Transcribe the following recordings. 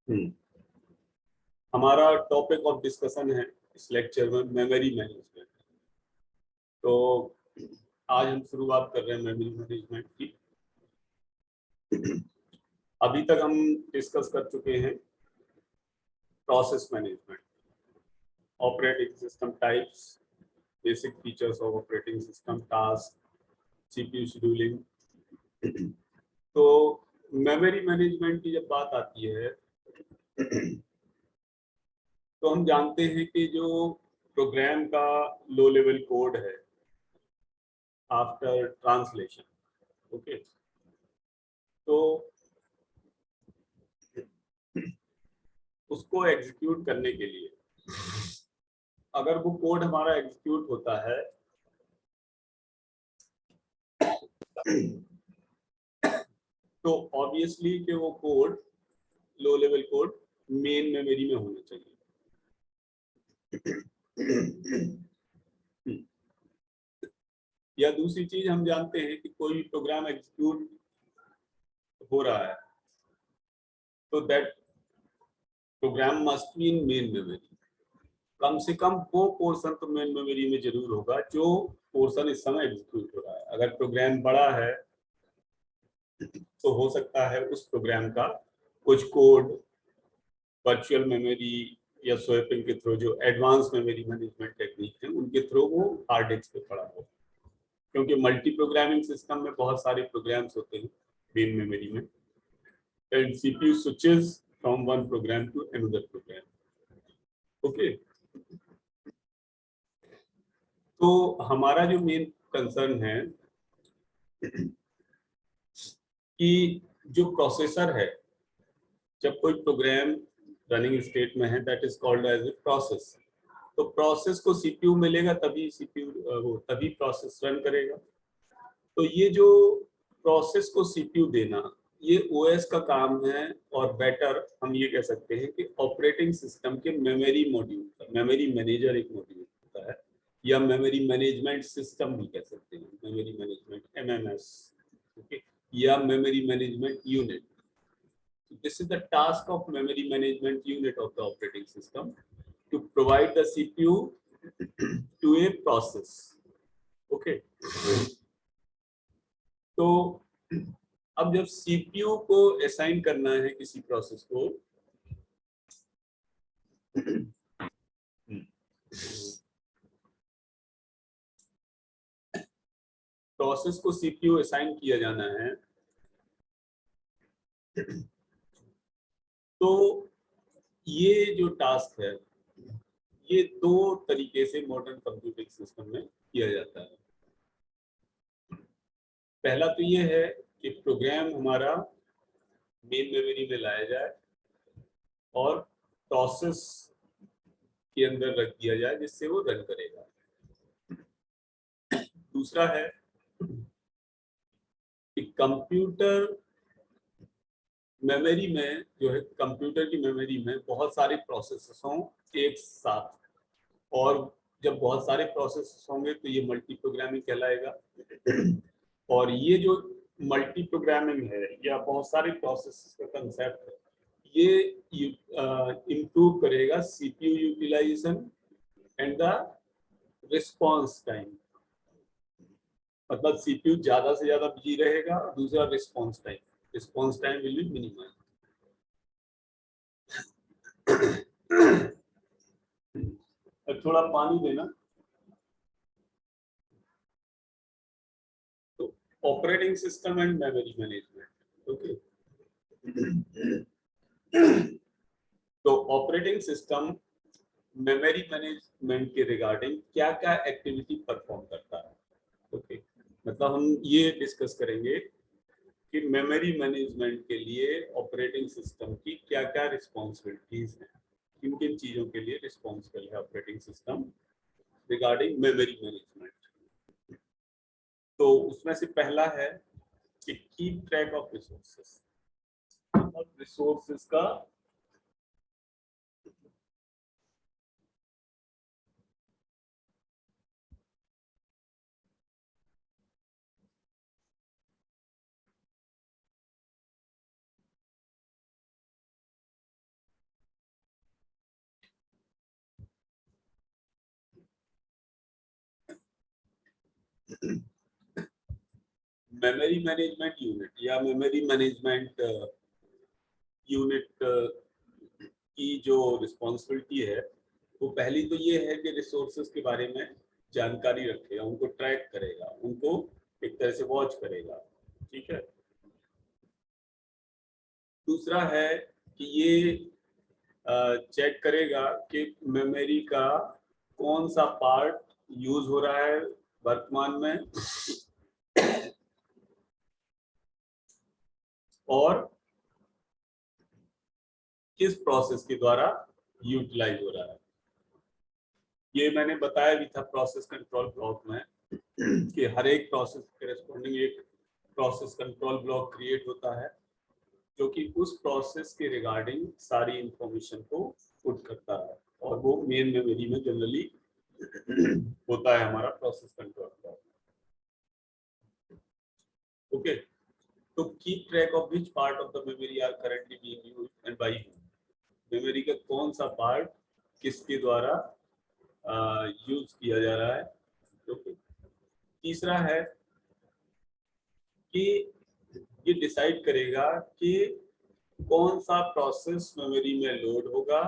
हम्म, हमारा topic of discussion है इस लेक्चर में मेमोरी मैनेजमेंट। तो आज हम शुरुआत कर रहे हैं मेमोरी मैनेजमेंट की। अभी तक हम डिस्कस कर चुके हैं process management, operating system types, basic features of operating system, task, CPU scheduling. तो मेमोरी मैनेजमेंट की जब बात आती है तो हम जानते हैं कि जो प्रोग्राम का लो लेवल कोड है आफ्टर ट्रांसलेशन, ओके, तो उसको एग्जीक्यूट करने के लिए अगर वो कोड हमारा एग्जीक्यूट होता है तो ऑब्वियसली कि वो code, low level code, main memory में होना चाहिए। या दूसरी चीज हम जानते हैं कि कोई प्रोग्राम एग्जीक्यूट हो रहा है तो that program must be in main memory. कम से कम वो पोर्शन तो मेन मेमोरी में जरूर होगा जो पोर्शन इस समय एग्जीक्यूट हो रहा है। अगर प्रोग्राम बड़ा है तो हो सकता है उस प्रोग्राम का कुछ कोड वर्चुअल मेमोरी या स्वैपिंग के थ्रू, जो एडवांस मेमोरी मैनेजमेंट टेक्निक है, उनके थ्रू वो हार्ड डिस्क पे पड़ा हो। क्योंकि मल्टी प्रोग्रामिंग सिस्टम में बहुत सारे प्रोग्राम्स होते हैं मेन मेमोरी में, and CPU switches from one program to another program. Okay, तो हमारा जो मेन कंसर्न है कि जो प्रोसेसर है, जब कोई प्रोग्राम रनिंग स्टेट में है, that is called as a process. तो प्रोसेस को सीपीयू मिलेगा तभी सीपीयू वो तभी प्रोसेस रन करेगा। तो ये जो प्रोसेस को सीपीयू देना, ये ओएस का काम है। और बेटर हम ये कह सकते हैं कि ऑपरेटिंग सिस्टम के मेमोरी मॉड्यूल, मेमोरी मैनेजर एक मॉड्यूल होता है, या मेमोरी मैनेजमेंट सिस्टम भी कह सकते हैं, मेमोरी मैनेजमेंट एमएमएस, ओके, या memory management unit. This is the task of memory management unit of the operating system, to provide the CPU to a process. Okay. तो अब जब CPU को assign करना है किसी प्रोसेस को, प्रोसेस को CPU असाइन किया जाना है, तो ये जो टास्क है ये दो तरीके से मॉडर्न कंप्यूटिंग सिस्टम में किया जाता है। पहला तो ये है कि प्रोग्राम हमारा मेन मेमोरी में लाया जाए और प्रोसेस के अंदर रख दिया जाए जिससे वो रन करेगा। दूसरा है कि कंप्यूटर मेमोरी में, जो है कंप्यूटर की मेमोरी में बहुत सारे प्रोसेसेस हों एक साथ, और जब बहुत सारे प्रोसेसेस होंगे तो ये मल्टी प्रोग्रामिंग कहलाएगा। और ये जो मल्टी प्रोग्रामिंग है या बहुत सारे प्रोसेसेस का कंसेप्ट है, ये इम्प्रूव करेगा CPU utilisation and the response time. मतलब सीपीयू ज्यादा से ज्यादा बिजी रहेगा। दूसरा response time will be minimise. थोड़ा पानी देना। तो operating system and memory management, okay. तो ऑपरेटिंग सिस्टम मेमोरी मैनेजमेंट के रिगार्डिंग क्या क्या एक्टिविटी परफॉर्म करता है, ओके। मतलब हम ये डिस्कस करेंगे कि मेमोरी मैनेजमेंट के लिए ऑपरेटिंग सिस्टम की क्या क्या रिस्पॉन्सिबिलिटीज हैं, किन किन चीजों के लिए रिस्पॉन्सिबल है operating system regarding memory management. तो उसमें से पहला है कि keep track of resources. Resources का मेमोरी मैनेजमेंट यूनिट या मेमोरी मैनेजमेंट यूनिट की जो रिस्पॉन्सिबिलिटी है वो पहली तो ये है कि रिसोर्सेज के बारे में जानकारी रखेगा, उनको ट्रैक करेगा, उनको एक तरह से वॉच करेगा, ठीक है। दूसरा है कि ये चेक करेगा कि मेमोरी का कौन सा पार्ट यूज हो रहा है वर्तमान में और किस प्रोसेस के द्वारा यूटिलाइज हो रहा है। ये मैंने बताया भी था प्रोसेस कंट्रोल ब्लॉक में कि हर एक प्रोसेस करेस्पॉन्डिंग एक प्रोसेस कंट्रोल ब्लॉक क्रिएट होता है जो कि उस प्रोसेस के रिगार्डिंग सारी इंफॉर्मेशन को पुट करता है, और वो मेन मेमोरी में जनरली होता है हमारा प्रोसेस कंट्रोल ब्लॉक। ओके, तो keep track of which part of the memory are currently being used and by whom. Memory का कौन सा पार्ट किसके द्वारा यूज किया जा रहा है। ओके, तीसरा है कि ये डिसाइड करेगा कि कौन सा प्रोसेस मेमोरी में लोड होगा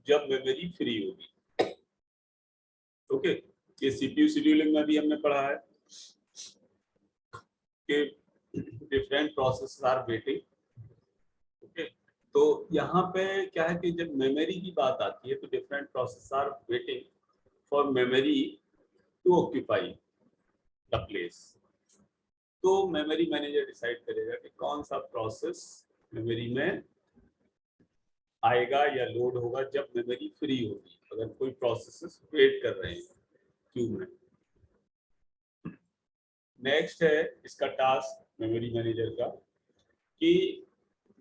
जब मेमोरी फ्री होगी। ओके, ये सीपीयू शेड्यूलिंग में भी हमने पढ़ा है कि different process are waiting. Okay, तो यहाँ पे क्या है कि जब मेमोरी की बात आती है तो different process are waiting for memory to occupy the place. तो मेमोरी मैनेजर डिसाइड करेगा कि कौन सा प्रोसेस मेमोरी में आएगा या लोड होगा जब मेमोरी फ्री होगी, अगर कोई प्रोसेसेस वेट कर रहे हैं क्यू में। नेक्स्ट है इसका टास्क मेमोरी मैनेजर का कि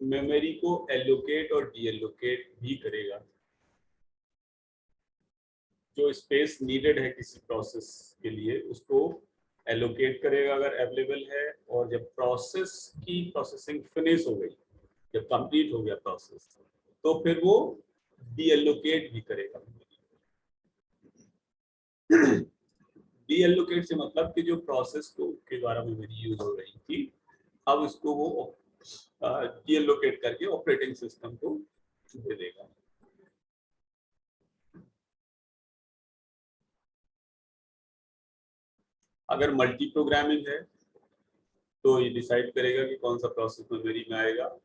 मेमोरी को एलोकेट और डीएलोकेट भी करेगा। जो स्पेस नीडेड है किसी प्रोसेस के लिए उसको एलोकेट करेगा अगर अवेलेबल है, और जब प्रोसेस की प्रोसेसिंग फिनिश हो गई, जब कंप्लीट हो गया प्रोसेस, तो फिर वो डीएलोकेट भी करेगा। डीएलोकेट से मतलब कि जो प्रोसेस को के द्वारा मेमोरी यूज हो रही थी अब इसको वो डीएलोकेट करके ऑपरेटिंग सिस्टम को दे देगा। अगर मल्टी प्रोग्रामिंग है तो ये डिसाइड करेगा कि कौन सा प्रोसेस मेमोरी में आएगा,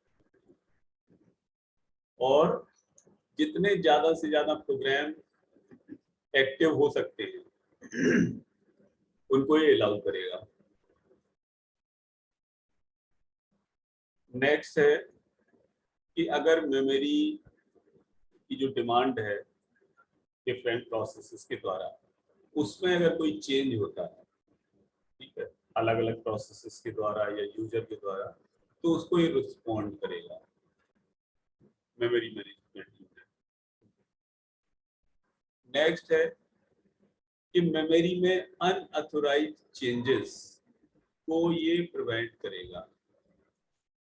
और जितने ज्यादा से ज्यादा प्रोग्राम एक्टिव हो सकते हैं उनको ये अलाउ करेगा। नेक्स्ट है कि अगर मेमोरी की जो डिमांड है डिफरेंट प्रोसेसेस के द्वारा उसमें अगर कोई चेंज होता है, ठीक है, अलग अलग प्रोसेसेस के द्वारा या यूजर के द्वारा, तो उसको ये रिस्पॉन्ड करेगा मेमोरी मैनेजमेंट यूनिट। नेक्स्ट है कि मेमोरी में अनऑथोराइज्ड चेंजेस को ये प्रिवेंट करेगा।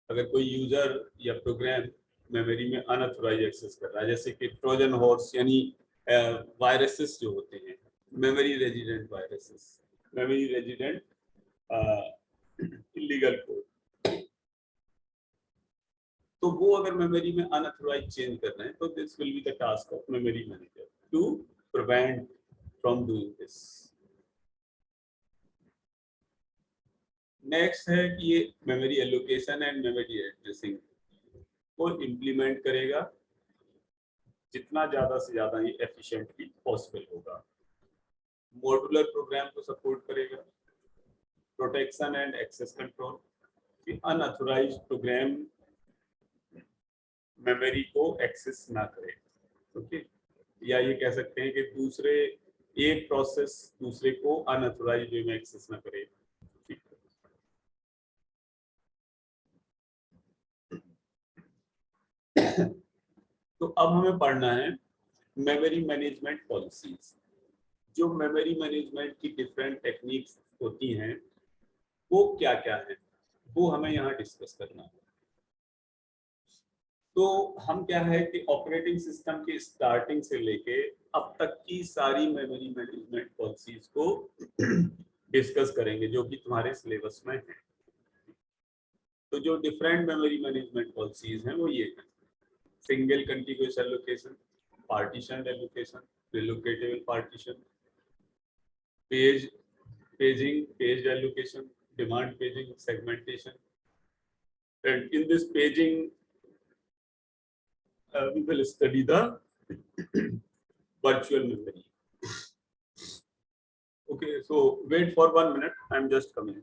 अगर कोई यूजर या प्रोग्राम मेमोरी में अनऑथोराइज्ड एक्सेस कर रहा है, जैसे कि ट्रोजन हॉर्स यानी वायरसेस जो होते हैं, memory resident viruses, memory resident illegal code, तो वो अगर मेमोरी में अनऑथोराइज्ड चेंज कर रहे हैं तो this will be the task of memory manager to prevent from doing this. Next है कि ये memory allocation and memory addressing को इम्प्लीमेंट करेगा जितना ज्यादा से ज्यादा ये एफिशिएंटली पॉसिबल होगा। मॉड्यूलर प्रोग्राम को सपोर्ट करेगा, प्रोटेक्शन एंड एक्सेस कंट्रोल कि अनऑथोराइज्ड प्रोग्राम मेमोरी को एक्सेस ना करे। ओके, या ये कह सकते हैं कि दूसरे एक प्रोसेस दूसरे को अनऑथोराइज्ड वे में एक्सेस ना करे। तो अब हमें पढ़ना है मेमोरी मैनेजमेंट पॉलिसीज। जो मेमोरी मैनेजमेंट की डिफरेंट टेक्निक्स होती हैं वो क्या क्या है, वो हमें यहाँ डिस्कस करना है। तो हम क्या है कि ऑपरेटिंग सिस्टम की स्टार्टिंग से लेके अब तक की सारी मेमोरी मैनेजमेंट पॉलिसीज को डिस्कस करेंगे जो कि तुम्हारे सिलेबस में है। तो जो डिफरेंट मेमोरी मैनेजमेंट पॉलिसीज हैं वो ये हैं: single contiguous allocation, partition allocation, relocatable partition, paging, paged allocation, demand paging, segmentation. And in this paging, we will study the virtual memory. Okay, so wait for 1 minute. I'm just coming.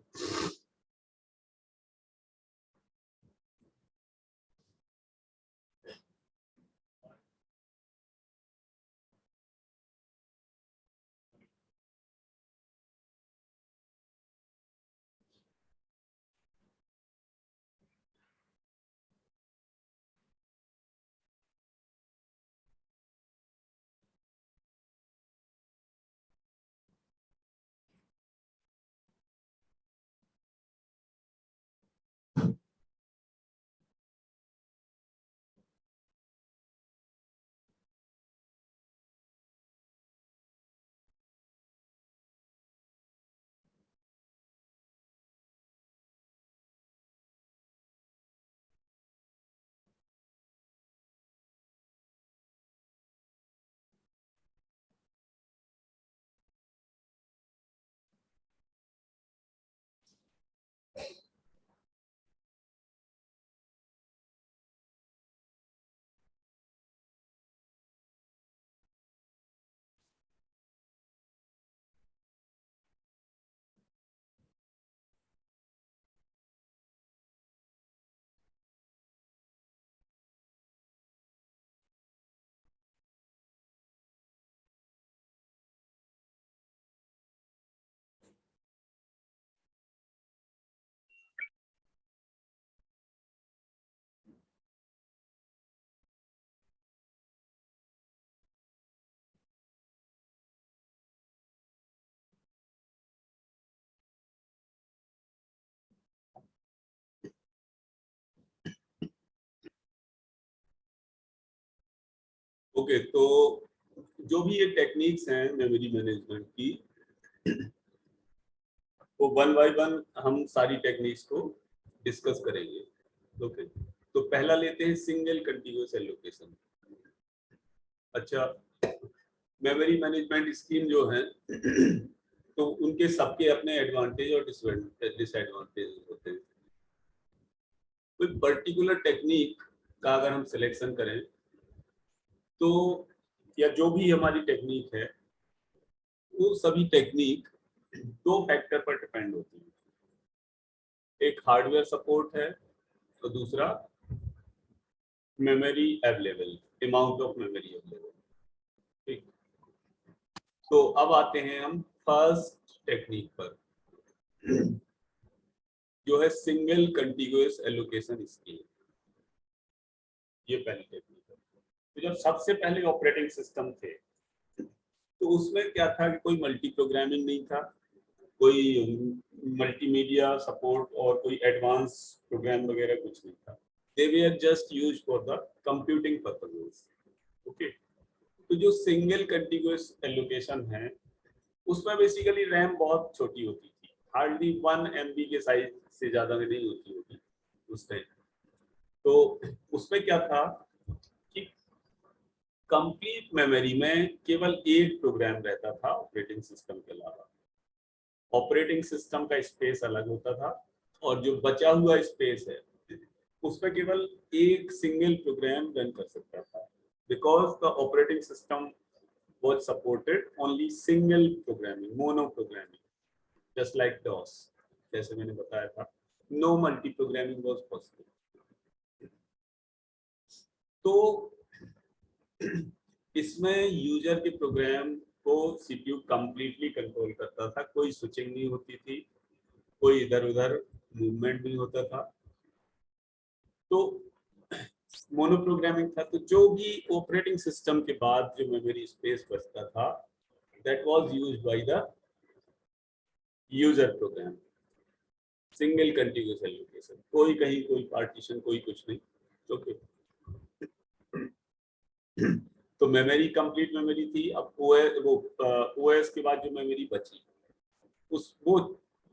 Okay, तो जो भी ये techniques हैं memory management की, वो 1 bye 1 हम सारी techniques को डिस्कस करेंगे। ओके, तो पहला लेते हैं सिंगल कंटिन्यूअस एलोकेशन। अच्छा, मेमोरी मैनेजमेंट स्कीम जो है तो उनके सबके अपने एडवांटेज और डिसएडवांटेज होते हैं। कोई पर्टिकुलर टेक्निक का अगर हम सिलेक्शन करें तो, या जो भी हमारी टेक्निक है, वो सभी टेक्निक 2 फैक्टर पर डिपेंड होती है। एक हार्डवेयर सपोर्ट है तो दूसरा memory available, amount of memory available. ठीक, तो अब आते हैं हम फर्स्ट टेक्निक पर, जो है सिंगल कंटिन्यूअस एलोकेशन स्कीम। ये पहली टेक्निक है। तो जब सबसे पहले ऑपरेटिंग सिस्टम थे तो उसमें क्या था कि कोई मल्टी प्रोग्रामिंग नहीं था, कोई मल्टीमीडिया सपोर्ट और कोई एडवांस प्रोग्राम वगैरह कुछ नहीं था। They were just used for the computing purposes. Okay, तो जो सिंगल कंटिन्यूअस एलोकेशन है उसमें बेसिकली रैम बहुत छोटी होती थी, हार्डली 1 MB के साइज से ज्यादा में नहीं होती होगी उस टाइम। तो उसमें क्या था कि कंप्लीट मेमोरी में केवल एक प्रोग्राम रहता था ऑपरेटिंग सिस्टम के अलावा। ऑपरेटिंग सिस्टम का स्पेस अलग होता था और जो बचा हुआ स्पेस है उसमें केवल एक सिंगल प्रोग्राम रन कर सकता था, because the operating system was supported only single programming, mono programming, just like DOS, जैसे मैंने बताया था, no multi programming was possible। तो इसमें यूजर के प्रोग्राम को सीपीयू कंप्लीटली कंट्रोल करता था, कोई स्विचिंग नहीं होती थी, कोई इधर उधर मूवमेंट नहीं होता था। तो मोनो प्रोग्रामिंग था, तो जो भी ऑपरेटिंग सिस्टम के बाद जो मेमोरी स्पेस बचता था that was used by the user program, single contiguous allocation, कोई कहीं कोई पार्टीशन कोई कुछ नहीं। ओके, तो मेमोरी कंप्लीट मेमोरी थी। अब ओएस के बाद जो मेमोरी बची वो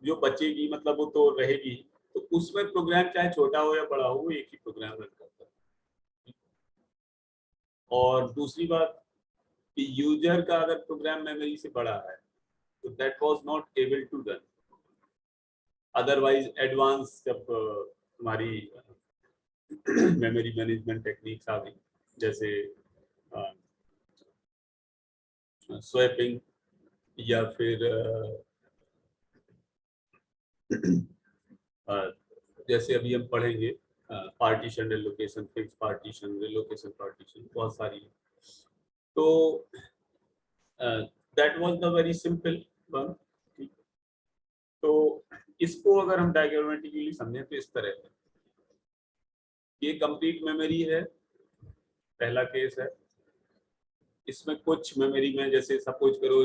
जो बचेगी मतलब वो तो रहेगी, तो उसमें प्रोग्राम चाहे छोटा हो या बड़ा हो वो एक ही प्रोग्राम रन करता है। और दूसरी बात कि यूजर का अगर प्रोग्राम मेमोरी से बड़ा है तो that was not able to run. Otherwise advance जब हमारी मेमोरी मैनेजमेंट टेक्निक्स आ गई, जैसे स्वैपिंग या फिर जैसे अभी हम पढ़ेंगे partition relocation, fix partition, relocation partition, बहुत सारी। तो that was the very simple one. तो इसको अगर हम डायग्रामेटिकली समझें तो इस तरह है, ये कंप्लीट मेमोरी है, पहला केस है। इसमें कुछ मेमोरी में जैसे सपोज करो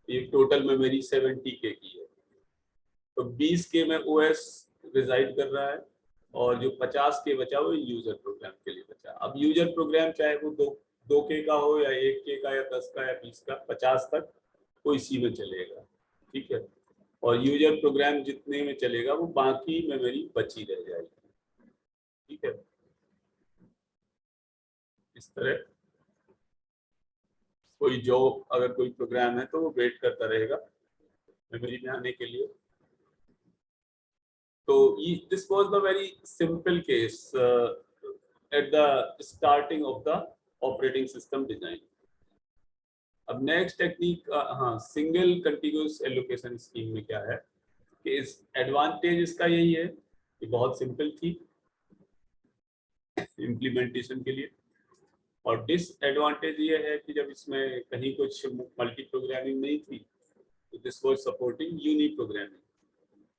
ये टोटल मेमोरी 70K की है, तो 20K में ओएस रिजाइड कर रहा है और जो 50K बचा वो यूजर प्रोग्राम के लिए बचा। अब यूजर प्रोग्राम चाहे वो 2K का हो या 1K का या 10 का या 20 का, 50 तक वो इसी में चलेगा, ठीक है। और यूजर प्रोग्राम जितने में चलेगा वो बाकी मेमोरी बची रह जाएगी, ठीक है। इस तरह कोई जॉब अगर कोई प्रोग्राम है तो वो वेट करता रहेगा मेमोरी में आने के लिए। तो this was the very simple case at the starting of the operating system design. अब नेक्स्ट टेक्निक, हाँ, सिंगल कंटिन्यूअस एलोकेशन स्कीम में क्या है कि इस एडवांटेज इसका यही है कि बहुत सिंपल थी इम्प्लीमेंटेशन के लिए, और डिसएडवांटेज ये है कि जब इसमें कहीं कुछ मल्टी प्रोग्रामिंग नहीं थी तो this was supporting uniprogramming,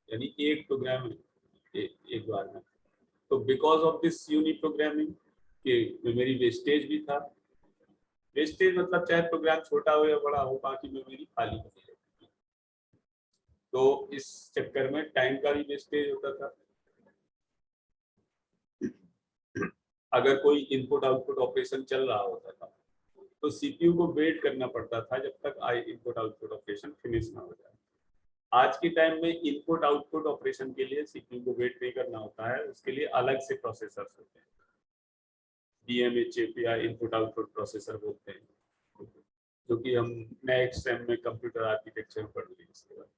यानी एक प्रोग्राम एक बार में। तो because of this uniprogramming के मेमोरी वेस्टेज भी था। वेस्टेज मतलब चाहे प्रोग्राम छोटा हो या बड़ा हो, बाकी मेमोरी खाली बनी रहती। तो इस चक्कर में टाइम का भी वेस्टेज होता था। अगर कोई इनपुट आउटपुट ऑपरेशन चल रहा होता था तो सीपीयू को वेट करना पड़ता था जब तक इनपुट आउटपुट ऑपरेशन फिनिश ना हो जाए। आज के टाइम में इनपुट आउटपुट ऑपरेशन के लिए सीपीयू को वेट नहीं करना होता है, उसके लिए अलग से प्रोसेसर्स होते हैं, डीएमए या इनपुट आउटपुट प्रोसेसर बोलते हैं, जो कि हम नेक्स्ट सेम में कंप्यूटर आर्किटेक्चर में पढ़ेंगे इसके बाद।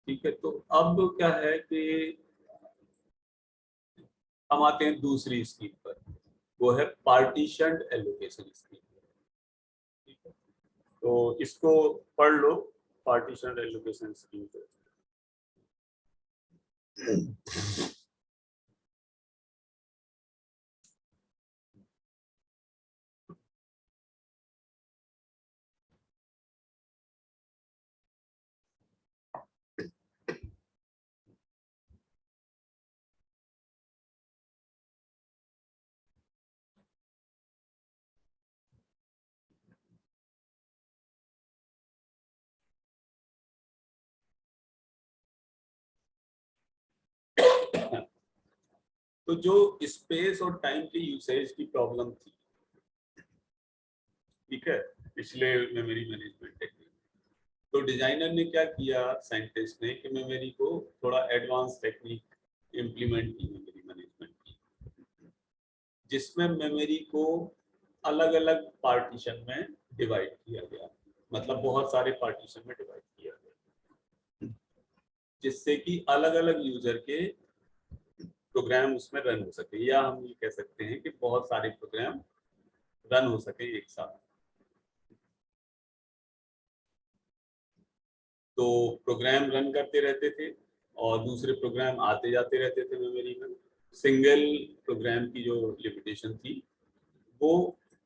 ठीक है, तो अब क्या है कि हम आते हैं दूसरी स्कीम पर, वो है पार्टीशन्ड एलोकेशन स्कीम। ठीक है, तो इसको पढ़ लो, पार्टीशन्ड एलोकेशन स्कीम को। तो जो स्पेस और टाइम की यूसेज की प्रॉब्लम थी, ठीक है, पिछले मेमोरी मैनेजमेंट टेक्निक, तो डिजाइनर ने क्या किया, साइंटिस्ट ने, कि मेमोरी को थोड़ा एडवांस टेक्निक इम्प्लीमेंट की मेमोरी मैनेजमेंट की, जिसमें मेमोरी को अलग अलग पार्टीशन में डिवाइड किया गया, मतलब बहुत सारे पार्टीशन में डिवाइड किया गया, जिससे कि अलग अलग यूजर के प्रोग्राम उसमें रन हो सके, या हम ये कह सकते हैं कि बहुत सारे प्रोग्राम रन हो सके एक साथ। तो प्रोग्राम रन करते रहते थे और दूसरे प्रोग्राम आते जाते रहते थे मेमोरी में। सिंगल प्रोग्राम की जो लिमिटेशन थी वो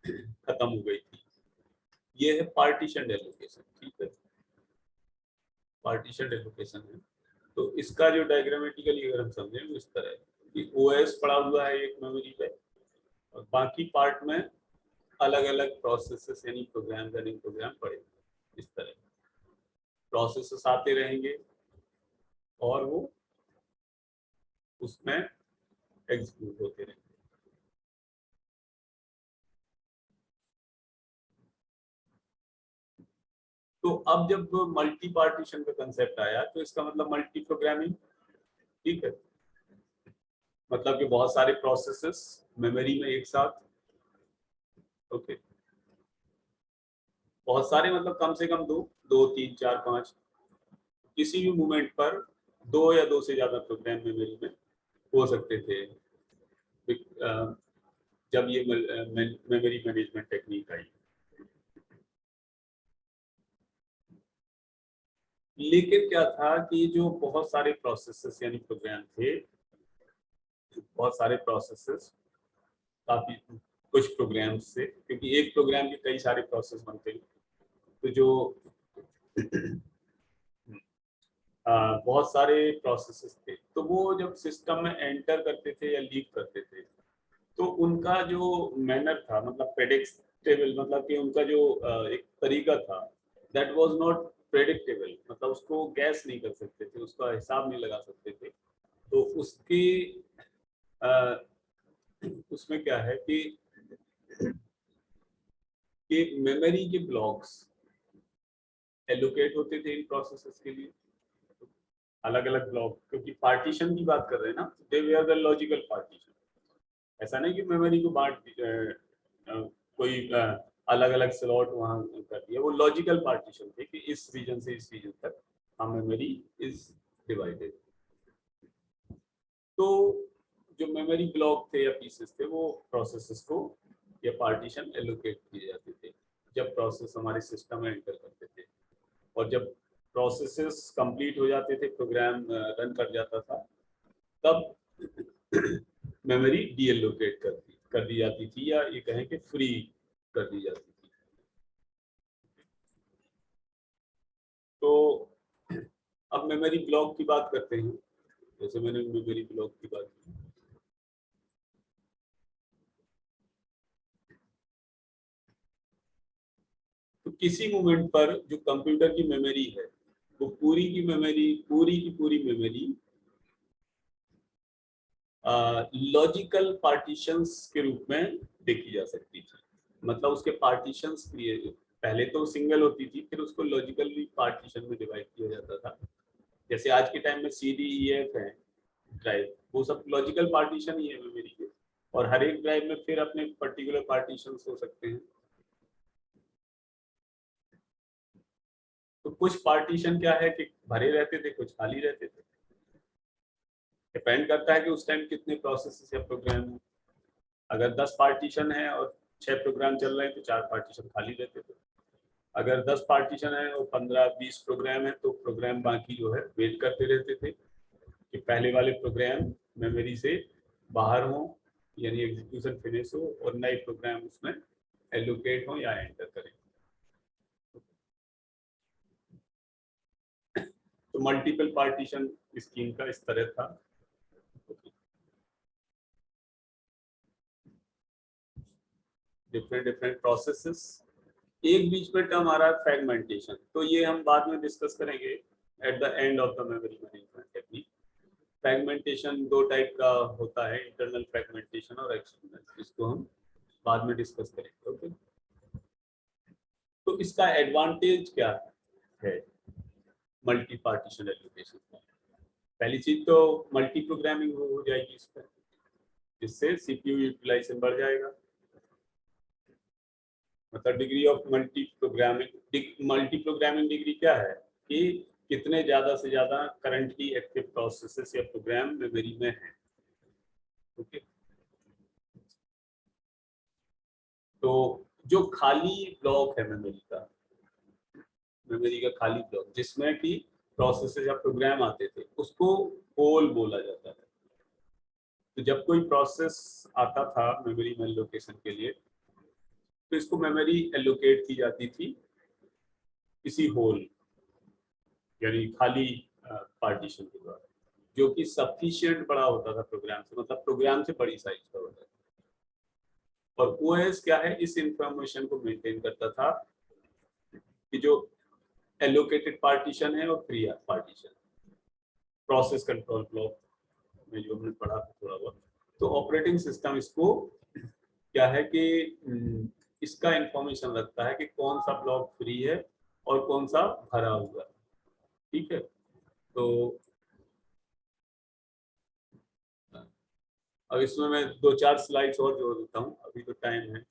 खत्म हो गई थी। ये है पार्टीशन एलोकेशन, ठीक है, पार्टीशन एलोकेशन है। तो इसका जो डायग्रामेटिकली अगर हम समझें तो इस तरह है कि ओएस पड़ा हुआ है एक मेमोरी पे और बाकी पार्ट में अलग अलग प्रोसेसेस यानी प्रोग्राम रनिंग प्रोग्राम पड़े, इस तरह प्रोसेसेस आते रहेंगे और वो उसमें एग्जीक्यूट होते रहेंगे। तो अब जब मल्टी पार्टीशन का कंसेप्ट आया तो इसका मतलब मल्टी प्रोग्रामिंग, ठीक है, मतलब कि बहुत सारे प्रोसेसेस मेमोरी में एक साथ, ओके, बहुत सारे मतलब कम से कम दो तीन चार पांच, किसी भी मोमेंट पर दो या दो से ज्यादा प्रोग्राम मेमोरी में हो सकते थे जब ये मेमोरी मैनेजमेंट टेक्निक आई। लेकिन क्या था कि जो बहुत सारे प्रोसेसेस यानी प्रोग्राम थे, बहुत सारे प्रोसेसेस, काफी कुछ प्रोग्राम्स से, क्योंकि एक प्रोग्राम के कई सारे प्रोसेस बनते हैं, तो जो बहुत सारे प्रोसेसेस थे, तो वो जब सिस्टम में एंटर करते थे या लीव करते थे, तो उनका जो मैनर था, मतलब प्रेडिक्टेबल, मतलब कि उनका जो एक तरीका था, दैट वाज नॉट प्रेडिक्टेबल, मतलब उसको गैस नहीं कर सकते थे, उसका हिसाब नहीं लगा सकते थे। तो उसके उसमें क्या है कि मेमोरी के ब्लॉक्स एलोकेट होते थे इन प्रोसेसेस के लिए, अलग अलग ब्लॉक, क्योंकि पार्टीशन की बात कर रहे हैं ना, दे वर द लॉजिकल पार्टीशन। ऐसा नहीं कि मेमोरी को कोई अलग अलग स्लॉट वहां कर दिया, वो लॉजिकल पार्टीशन थे कि इस रीजन से इस रीजन तक हम मेमोरी इज डिवाइडेड। तो जो मेमोरी ब्लॉक थे या पीसेस थे, वो प्रोसेसेस को या पार्टीशन एलोकेट किए जाते थे जब प्रोसेस हमारे सिस्टम में एंटर करते थे, और जब प्रोसेसेस कंप्लीट हो जाते थे, प्रोग्राम रन कर जाता था, तब मेमोरी डीएलोकेट कर दी जाती थी, या ये कहें कि फ्री कर दी जाती थी। तो अब मेमोरी ब्लॉक की बात करते हैं, जैसे मैंने मेमोरी ब्लॉक की बात की, तो किसी मोमेंट पर जो कंप्यूटर की मेमोरी है, वो पूरी की पूरी मेमोरी लॉजिकल पार्टीशंस के रूप में देखी जा सकती थी। मतलब उसके पार्टीशंस पहले तो सिंगल होती थी, फिर उसको लॉजिकली पार्टीशन में डिवाइड किया जाता था। जैसे आज के टाइम में CD, EF है ड्राइव, वो सब लॉजिकल पार्टीशन ही है मेमोरी के, और हर एक ड्राइव में फिर अपने पर्टिकुलर पार्टीशंस हो सकते हैं। तो कुछ पार्टीशन क्या है कि भरे रहते थे, कुछ खाली रहते थे, डिपेंड करता है कि उस टाइम कितने प्रोसेस या प्रोग्राम है। अगर 10 पार्टीशन है और 6 प्रोग्राम चल रहे हैं, तो 4 पार्टीशन खाली रहते थे। अगर 10 पार्टीशन है और 15-20 प्रोग्राम है, तो प्रोग्राम बाकी जो है वेट करते रहते थे कि पहले वाले प्रोग्राम मेमोरी से बाहर हो, यानी एग्जीक्यूशन फिनिश हो, और नए प्रोग्राम उसमें एलोकेट हो या एंटर करें। तो मल्टीपल पार्टीशन स्कीम का इस तरह था। Different processes. एक बीच में टर्म आ रहा है फ्रेगमेंटेशन, तो ये हम बाद में डिस्कस करेंगे at the end of the memory management technique. Fragmentation दो टाइप का होता है, इंटरनल फ्रेगमेंटेशन और एक्सटर्नल, इसको हम बाद में डिस्कस करेंगे, ओके। तो इसका एडवांटेज क्या है मल्टी पार्टीशन एलोकेशन का? पहली चीज तो मल्टी प्रोग्रामिंग हो जाएगी इस पर, जिससे सीपीयू यूटिलाइजेशन बढ़ जाएगा। मतलब degree of multi programming degree क्या है कि कितने ज्यादा से ज्यादा करंटली एक्टिव प्रोसेसेस या प्रोग्राम मेमोरी में है, ओके। तो जो खाली ब्लॉक है मेमोरी का खाली ब्लॉक जिसमें कि प्रोसेसेस या प्रोग्राम आते थे, उसको होल बोला जाता है। तो जब कोई प्रोसेस आता था मेमोरी में लोकेशन के लिए, तो इसको मेमोरी एलोकेट की जाती थी किसी होल यानी खाली पार्टीशन के द्वारा, जो कि सफिशिएंट बड़ा होता था प्रोग्राम से, मतलब प्रोग्राम से बड़ी साइज का होता था। और ओएस क्या है, इस इंफॉर्मेशन को मेंटेन करता था कि जो एलोकेटेड पार्टीशन है और free partition, process control block में जो हमने पढ़ा था थोड़ा बहुत, तो ऑपरेटिंग सिस्टम इसको क्या है कि इसका इंफॉर्मेशन रखता है कि कौन सा ब्लॉक फ्री है और कौन सा भरा हुआ है। ठीक है, तो अब इसमें मैं 2-4 स्लाइड्स और जोड़ देता हूँ, अभी तो टाइम है।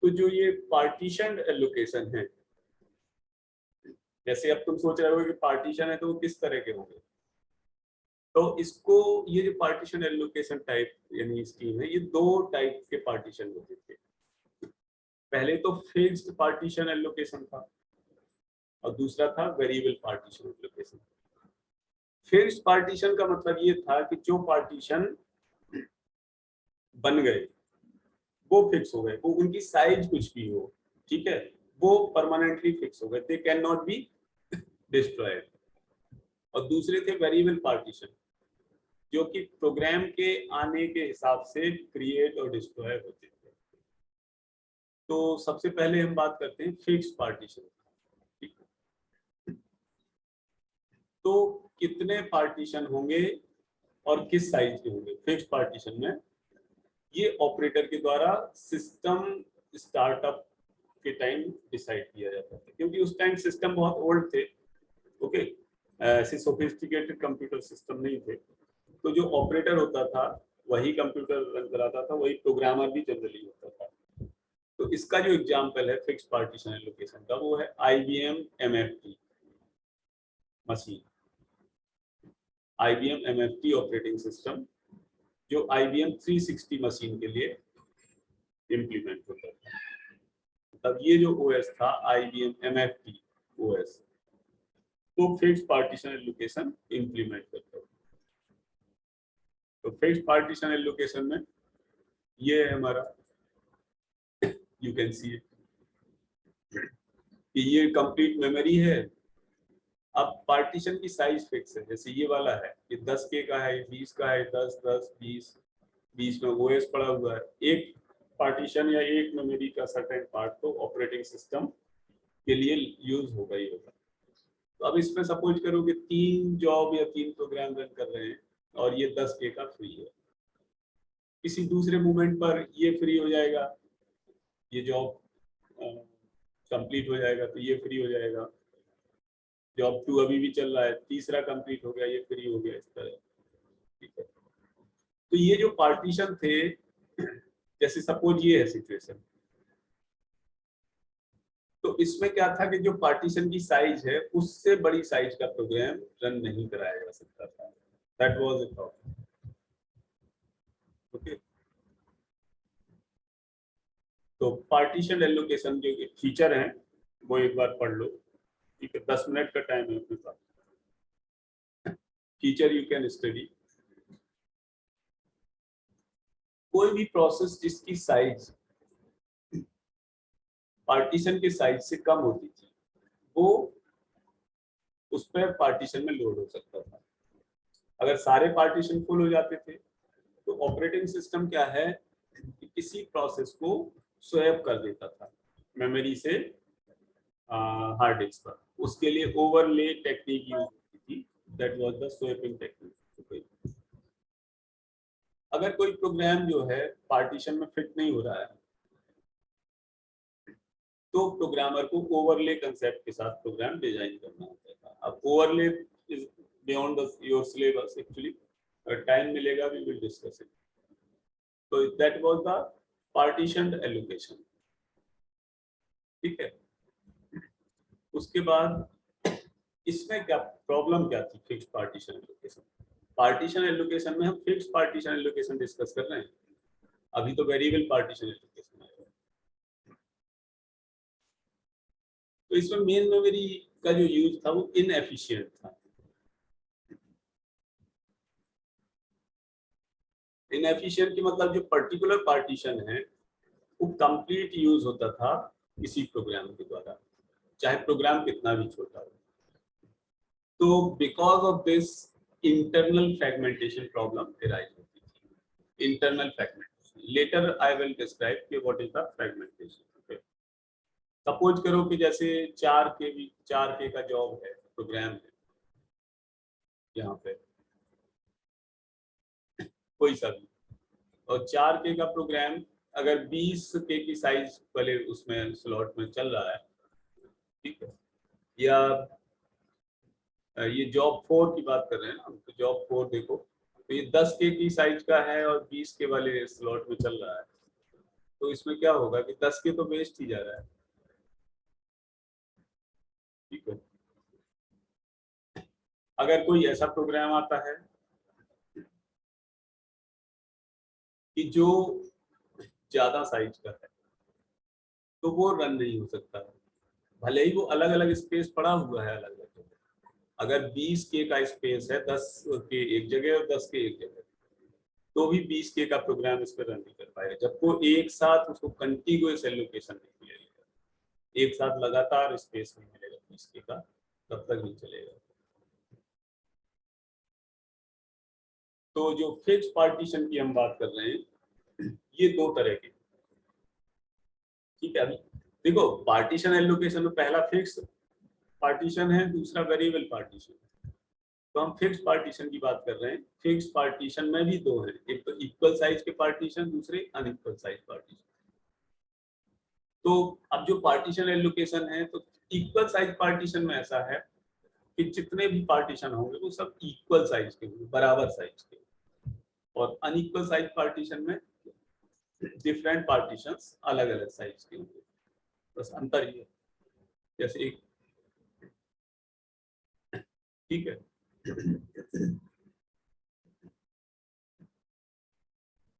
तो जो ये पार्टीशन एलोकेशन है, जैसे अब तुम सोच रहे हो कि पार्टीशन है तो वो किस तरह के होंगे, तो इसको ये जो पार्टीशन एलोकेशन टाइप यानी स्कीम है, ये 2 टाइप के पार्टीशन होते थे। पहले तो फिक्स्ड पार्टीशन एलोकेशन था और दूसरा था variable partition allocation. Fixed partition का मतलब ये था कि जो पार्टीशन बन गए वो फिक्स हो गए, वो उनकी साइज कुछ भी हो, ठीक है, वो परमानेंटली फिक्स हो गए, they can not be destroyed. और दूसरे थे वेरिएबल पार्टीशन, जो कि प्रोग्राम के आने के हिसाब से क्रिएट और डिस्ट्रॉय होते थे। तो सबसे पहले हम बात करते हैं फिक्स्ड पार्टीशन। ठीक है, तो कितने पार्टीशन होंगे और किस साइज के होंगे फिक्स्ड पार्टीशन में, ये ऑपरेटर के द्वारा सिस्टम स्टार्टअप के टाइम डिसाइड किया जाता था, क्योंकि उस टाइम सिस्टम बहुत ओल्ड थे। ओके, ऐसे सोफिस्टिकेटेड कंप्यूटर सिस्टम नहीं थे, तो जो ऑपरेटर होता था वही कंप्यूटर रन कराता था, वही प्रोग्रामर भी जनरली होता था। तो इसका जो एग्जांपल है फिक्स्ड पार्टीशन एलोकेशन का, वो है IBM MFT machine, IBM MFT operating system, जो IBM 360 मशीन के लिए इम्प्लीमेंट होता था। तब ये जो OS था IBM MFT OS, तो फिक्स्ड पार्टीशन एलोकेशन इम्प्लीमेंट करता था। तो फिक्स्ड पार्टीशन एलोकेशन में ये है हमारा, यू कैन सी कि ये कंप्लीट मेमोरी है। अब पार्टीशन की साइज फिक्स है, जैसे ये वाला है कि 10K का है, 20 का है, 10, 10, 20, 20 में OS पड़ा हुआ है। एक पार्टीशन या एक मेमोरी का सर्टेन पार्ट तो ऑपरेटिंग सिस्टम के लिए यूज होगा ही होगा। तो अब इसमें सपोज करो कि 3 जॉब या 3 प्रोग्राम रन कर रहे हैं और ये 10K का फ्री है। किसी दूसरे मोमेंट पर ये फ्री हो जाएगा, ये जॉब कंप्लीट हो जाएगा तो ये फ्री हो जाएगा। जॉब 2 अभी भी चल रहा है, तीसरा कंप्लीट हो गया, ये फ्री हो गया, इस तरह। ठीक है, तो ये जो पार्टीशन थे, जैसे सपोज ये है सिचुएशन, तो इसमें क्या था कि जो पार्टीशन की साइज है उससे बड़ी साइज का प्रोग्राम रन नहीं कराया जा सकता था। That was the problem. Okay, तो पार्टीशन एलोकेशन जो फीचर है वो एक बार पढ़ लो। ठीक है, 10 मिनट का टाइम है अपने पास। Feature you can study. कोई भी प्रोसेस जिसकी साइज पार्टीशन के साइज से कम होती थी, वो उस पर पार्टीशन में लोड हो सकता था। अगर सारे पार्टीशन फुल हो जाते थे तो ऑपरेटिंग सिस्टम क्या है कि किसी प्रोसेस को स्वैप कर देता था मेमोरी से हार्ड डिस्क पर। उसके लिए ओवरले टेक्निक यूज होती थी, that was the swapping technique. अगर कोई प्रोग्राम जो है पार्टीशन में फिट नहीं हो रहा है तो प्रोग्रामर को ओवरले कंसेप्ट के साथ प्रोग्राम डिजाइन करना होता था। अब overlay is beyond your syllabus actually, time मिलेगा वी विल डिस्कस इट। तो that was the partitioned allocation. ठीक है, उसके बाद इसमें क्या प्रॉब्लम क्या थी fixed partition allocation. Partition allocation में हम फिक्स्ड पार्टीशन एलोकेशन डिस्कस कर रहे हैं, अभी तो वेरिएबल पार्टीशन एलोकेशन है। तो इसमें मेन मेमोरी का जो यूज था वो इनएफिशिएंट था। इनएफिशिएंट की मतलब जो पर्टिकुलर पार्टीशन है वो कंप्लीट यूज होता था किसी प्रोग्राम के द्वारा, चाहे प्रोग्राम कितना भी छोटा हो। तो because of this internal fragmentation problem arise होती थी। Internal fragmentation, later I will describe कि what is the fragmentation. Suppose करो कि जैसे 4K का जॉब है, प्रोग्राम है यहाँ पे कोई सा भी, और 4K का प्रोग्राम अगर 20K की साइज वाले उसमें स्लॉट में चल रहा है, ठीक है, या ये जॉब 4 की बात कर रहे हैं हम, तो जॉब 4 देखो, तो ये 10K की साइज का है और 20K वाले स्लॉट में चल रहा है, तो इसमें क्या होगा कि 10K तो वेस्ट ही जा रहा है, ठीक है। अगर कोई ऐसा प्रोग्राम आता है कि जो ज्यादा साइज का है, तो वो रन नहीं हो सकता, भले ही वो अलग अलग स्पेस पड़ा हुआ है अलग अलग जगह। अगर 20K का स्पेस है 10K एक जगह और 10K एक जगह, तो भी 20K का प्रोग्राम इस पर रन नहीं कर पाएगा, जब वो एक साथ उसको कंटिन्यूअस एलोकेशन नहीं मिलेगा, एक साथ लगातार स्पेस नहीं मिलेगा 20K का, तब तक नहीं चलेगा। तो जो फिक्स पार्टीशन की हम बात कर रहे हैं, ये दो तरह के, ठीक है। अभी देखो, पार्टीशन एलोकेशन में पहला फिक्स पार्टीशन है, दूसरा वेरिएबल पार्टीशन। तो हम फिक्स पार्टीशन की बात कर रहे हैं। फिक्स पार्टीशन में भी दो हैं, एक तो इक्वल साइज के पार्टीशन, दूसरे अनइक्वल साइज पार्टीशन। तो अब जो पार्टीशन एलोकेशन है, तो इक्वल साइज पार्टीशन में ऐसा है कि जितने भी पार्टीशन होंगे वो सब इक्वल साइज के होंगे, बराबर साइज के। और अनइक्वल साइज पार्टीशन में डिफरेंट पार्टीशंस अलग अलग साइज के होंगे, बस अंतर ही है। जैसे एक, ठीक है,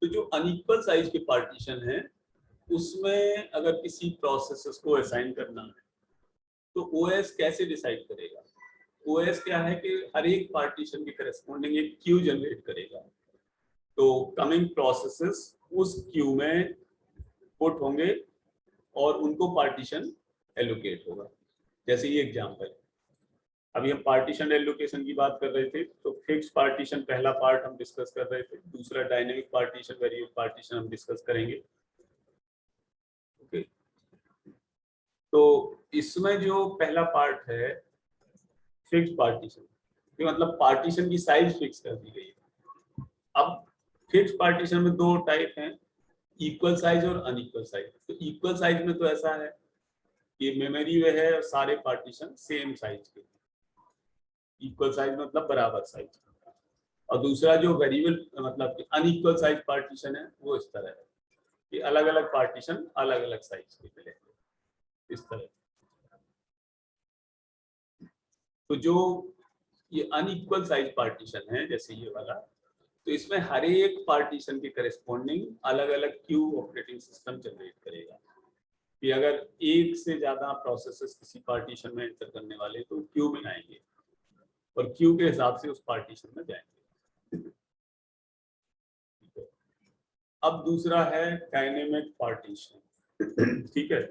तो जो अनइक्वल साइज के पार्टीशन है, उसमें अगर किसी प्रोसेस को असाइन करना है, तो ओएस कैसे डिसाइड करेगा? ओएस क्या है कि हर एक पार्टीशन के करस्पॉन्डिंग एक क्यू जनरेट करेगा। तो कमिंग प्रोसेसेस उस क्यू में पुट होंगे और उनको पार्टीशन एलोकेट होगा। जैसे ये एग्जांपल, अभी हम पार्टीशन एलोकेशन की बात कर रहे थे, तो फिक्स पार्टीशन पहला पार्ट हम डिस्कस कर रहे थे, दूसरा डायनेमिक पार्टीशन, वेरिएबल पार्टीशन हम डिस्कस करेंगे। ओके, तो इसमें जो पहला पार्ट है फिक्स पार्टीशन, मतलब पार्टीशन की साइज फिक्स कर दी गई है। अब फिक्स पार्टीशन में दो टाइप हैं, इक्वल साइज और अनइक्वल साइज। तो इक्वल साइज में तो ऐसा है कि मेमोरी में है और सारे पार्टीशन सेम साइज के, इक्वल साइज मतलब बराबर साइज। और दूसरा जो वेरिएबल मतलब अनइक्वल साइज पार्टीशन है, वो इस तरह है कि अलग अलग पार्टीशन अलग अलग साइज के मिलेंगे, इस तरह। तो जो ये अनइक्वल साइज पार्टीशन है, जैसे ये वाला, तो इसमें हर एक पार्टीशन के करस्पॉन्डिंग अलग अलग क्यू ऑपरेटिंग सिस्टम जनरेट करेगा। कि अगर एक से ज्यादा प्रोसेसेस किसी पार्टीशन में एंटर करने वाले, तो क्यू में आएंगे और क्यू के हिसाब से उस पार्टीशन में जाएंगे। अब दूसरा है डायनेमिक पार्टीशन, ठीक है।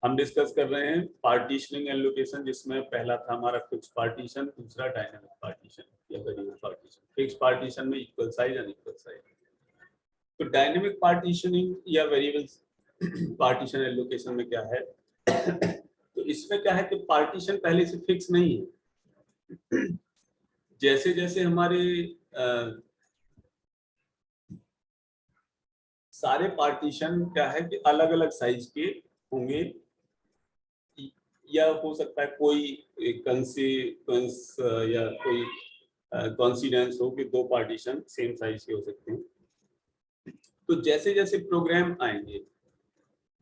हम डिस्कस कर रहे हैं पार्टीशनिंग एलोकेशन, जिसमें पहला था हमारा फिक्स पार्टीशन, दूसरा डायनेमिक पार्टीशन या वेरिएबल पार्टीशन। फिक्स पार्टीशन में इक्वल साइज अनइक्वल साइज। तो डायनेमिक पार्टीशनिंग या वेरिएबल पार्टीशन एलोकेशन में क्या है, तो इसमें क्या है कि पार्टीशन पहले से फिक्स नहीं है। जैसे जैसे हमारे सारे पार्टीशन क्या है कि अलग अलग साइज के होंगे, या हो सकता है कोई कंसीक्वेंस या कोई कॉन्सिडेंस हो कि दो पार्टीशन सेम साइज के हो सकते हैं। तो जैसे जैसे प्रोग्राम आएंगे,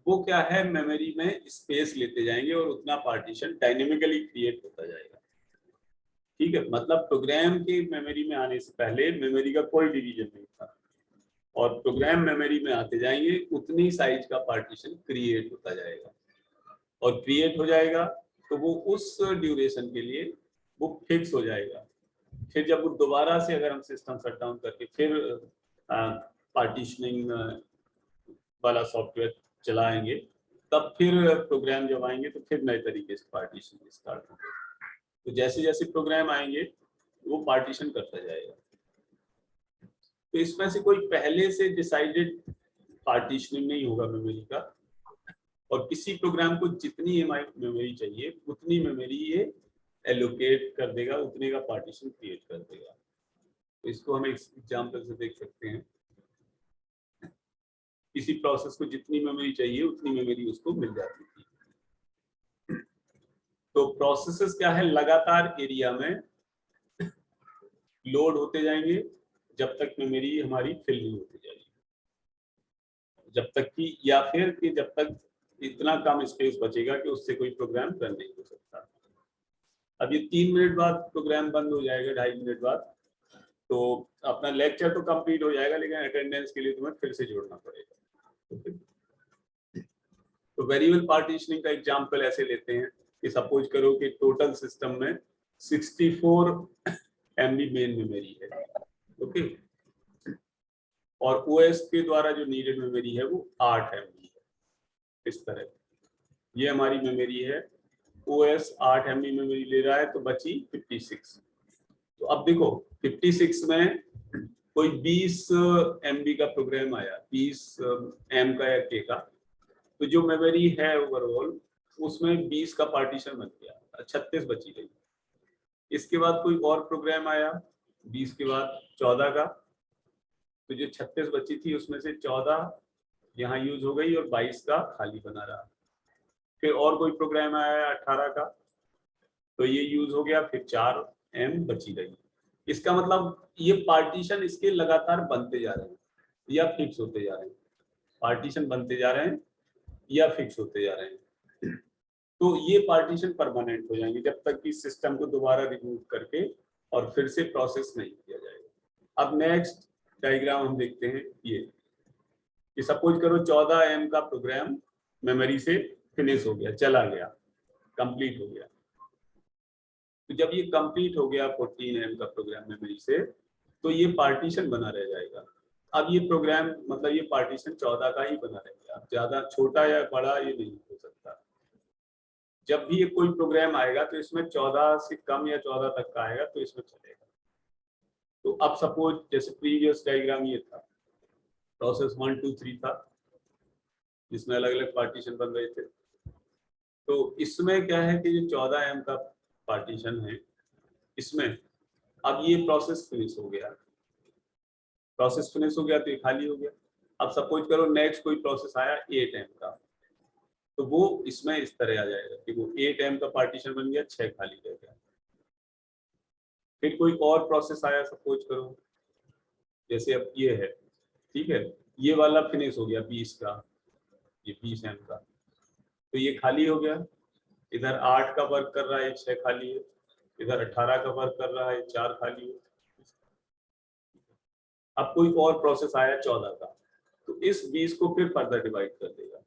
वो क्या है मेमोरी में स्पेस लेते जाएंगे और उतना पार्टीशन डायनेमिकली क्रिएट होता जाएगा, ठीक है। मतलब प्रोग्राम के मेमोरी में आने से पहले मेमोरी का कोई डिवीजन नहीं था, और प्रोग्राम मेमोरी में आते जाएंगे उतनी साइज का पार्टीशन क्रिएट होता जाएगा, और क्रिएट हो जाएगा तो वो उस ड्यूरेशन के लिए वो फिक्स हो जाएगा फिर जब दोबारा से अगर हम सिस्टम शट डाउन करके फिर पार्टीशनिंग वाला सॉफ्टवेयर चलाएंगे, तब फिर प्रोग्राम जब आएंगे तो फिर नए तरीके से पार्टीशन स्टार्ट होंगे। तो जैसे जैसे प्रोग्राम आएंगे वो पार्टीशन करता जाएगा। तो इसमें से कोई पहले से डिसाइडेड पार्टीशनिंग नहीं होगा मेमोरी का, और किसी प्रोग्राम को जितनी मेमोरी चाहिए उतनी मेमोरी ये एलोकेट कर देगा, उतने का पार्टीशन क्रिएट कर देगा। तो इसको हम एक एग्जांपल से देख सकते हैं। किसी प्रोसेस को जितनी मेमोरी चाहिए उतनी मेमोरी उसको मिल जाती थी। तो प्रोसेसेस क्या है, लगातार एरिया में लोड होते जाएंगे जब तक मेमोरी हमारी फिल नहीं होती जाएगी, जब तक कि या फिर कि जब तक इतना कम स्पेस बचेगा कि उससे कोई प्रोग्राम रन नहीं हो सकता। अब ये 3 मिनट बाद प्रोग्राम बंद हो जाएगा, 2.5 मिनट बाद, तो अपना लेक्चर तो कंप्लीट हो जाएगा, लेकिन अटेंडेंस के लिए तुम्हें फिर से जोड़ना पड़ेगा। तो वेरिएबल पार्टीशनिंग का एग्जांपल ऐसे लेते हैं कि सपोज करो कि टोटल सिस्टम में 64 MB मेन मेमोरी है, ओके, और OS के द्वारा जो नीडेड मेमोरी है वो 8 MB है। इस तरह ये हमारी मेमोरी है, OS 8 MB मेमोरी ले रहा है, तो बची 56। तो अब देखो 56 में कोई 20 MB का प्रोग्राम आया, 20 M का या K का, तो जो मेमोरी है ओवरऑल उसमें 20 का पार्टीशन बन गया, 36 बची गई। इसके बाद कोई और प्रोग्राम आया 20 के बाद 14 का, तो जो 36 बची थी उसमें से 14 यहाँ यूज हो गई और 22 का खाली बना रहा। फिर और कोई प्रोग्राम आया 18 का, तो ये यूज हो गया, फिर 4 M बची रही। इसका मतलब ये पार्टीशन इसके लगातार बनते जा रहे हैं या फिक्स होते जा रहे हैं, पार्टीशन बनते जा रहे हैं या फिक्स होते जा रहे हैं। तो ये पार्टीशन परमानेंट हो जाएंगे जब तक कि सिस्टम को दोबारा रिमूव करके और फिर से प्रोसेस नहीं किया जाएगा। अब नेक्स्ट डायग्राम हम देखते हैं ये कि सपोज करो 14 M का प्रोग्राम मेमोरी से फिनिश हो गया, चला गया, कंप्लीट हो गया। तो जब ये कंप्लीट हो गया 14 M का प्रोग्राम मेमोरी से, तो ये पार्टीशन बना रह जाएगा। अब ये प्रोग्राम मतलब ये पार्टीशन 14 का ही बना रहेगा, ज्यादा छोटा या बड़ा ये नहीं हो सकता। जब भी ये कोई प्रोग्राम आएगा तो इसमें 14 से कम या 14 तक का आएगा तो इसमें चलेगा। तो अब सपोज जैसे प्रीवियस डायग्राम ये था, प्रोसेस 1 2 3 था जिसमें अलग अलग पार्टीशन बन रहे थे। तो इसमें क्या है कि जो 14 M का पार्टीशन है, इसमें अब ये प्रोसेस फिनिश हो गया, प्रोसेस फिनिश हो गया तो ये खाली हो गया। अब सपोज करो नेक्स्ट कोई प्रोसेस आया 8 M का, तो वो इसमें इस तरह आ जाएगा कि वो 8 M का पार्टीशन बन गया, 6 खाली रह गया। फिर कोई और प्रोसेस आया सपोज करो, जैसे अब ये है, ठीक है, ये वाला फिनिश हो गया 20 का, ये 20 M का, तो ये खाली हो गया। इधर 8 का वर्क कर रहा है, 6 खाली है, इधर 18 का वर्क कर रहा है, 4 खाली है। अब कोई और प्रोसेस आया 14 का, तो इस 20 को फिर फर्दर डिवाइड कर देगा,